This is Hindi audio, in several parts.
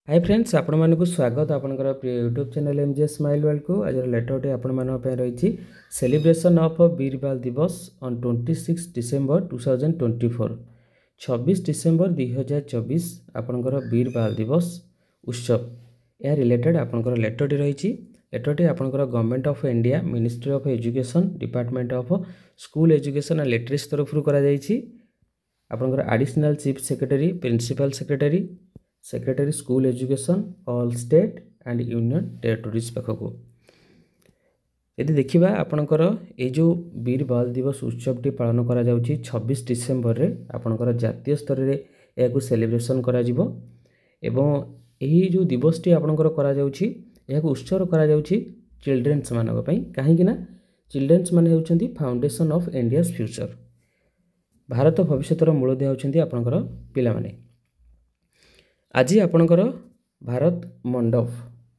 हाय फ्रेंड्स आपण मानक स्वागत आपनकर प्रिय YouTube channel MJ smile world को आज लेटरटी आपण मान पे रही सेलिब्रेशन ऑफ वीर बाल दिवस ऑन 26 डिसेंबर 2024 26 डिसेंबर 2024 आपनकर वीर बाल दिवस उत्सव या रिलेटेड आपनकर लेटरटी रही लेटरटी आपनकर government of India ministry of education department of school education and literacy तरफ करा जायछि आपनकर additional chief secretary principal secretary school education all state and union territories पाखक यदि देखा आपणकर ये जो वीर बाल दिवस उत्सव पालन करा 26 डिसेम्बर रे आपणकर जातीय स्तर में यह सेलिब्रेशन करा जिवो एवं यही जो दिवस टी आपणकर करा यह उत्सव करा चिल्ड्रेन्स मानक पई कहीं चिल्ड्रेन्स माने होउछंती foundation of India's future Bharat भविष्यतर मूलदुआ होउछंती आपणकर पिला माने आज आपणकर भारत मंडप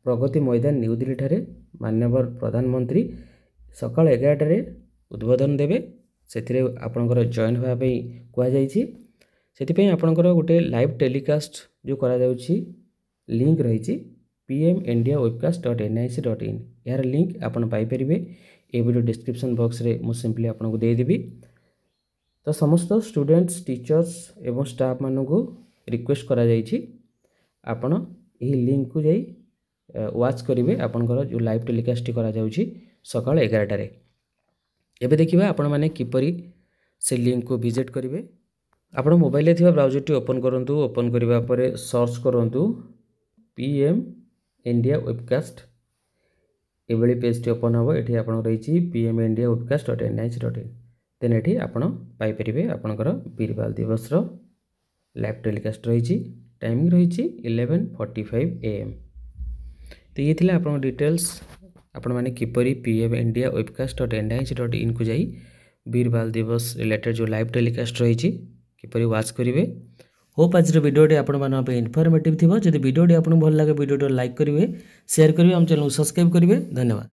प्रगति मैदान न्यू दिल्ली ठारे माननीय प्रधानमंत्री सकाल 11 उद्बोधन देवे से आपणकर जॉइन होगापी कहुई आपणकर गोटे लाइव टेलीकास्ट जो करा लिंक रही pmindiawebcast.nic.in यार लिंक आपन पाइपर ये वीडियो डिस्क्रिप्शन बॉक्स रे मु सिंपली आपको देदेवी तो समस्त स्टूडेंट्स टीचर्स एवं स्टाफ मानू रिक्वेस्ट करा आपण यही लिंक को जाई वाच करेंगे आपणकर जो लाइव टेलीकास्ट करा सकाल 11 एबे देखिबा आपण माने किपरि से लिंक को विजिट करेंगे आपण मोबाइल थी ब्राउजर टी ओपन करंतु ओपन करबा परे सर्च करंतु पीएम इंडिया वेबकास्ट एभली पेज टी ओपन हम ये आप रही pmindiawebcast.nic.in देन ये आप पाइपर आपणकर वीर बाल दिवस लाइव टेलीकास्ट रही टाइमिंग रही 11:45 AM तो ये थिला आपन डिटेल्स आपण माने किपरि pmindiawebcast.nic.in को जाई वीर बाल दिवस रिलेटेड जो लाइव टेलीकास्ट रही किपरि वाच करेंगे होप आज वीडियोटी आपण मान इनफॉर्मेटिव थिबो जदि वीडियोटी आपन भल लागे वीडियोटी लाइक करेंगे शेयर करेंगे हम चैनल सब्सक्राइब करेंगे धन्यवाद।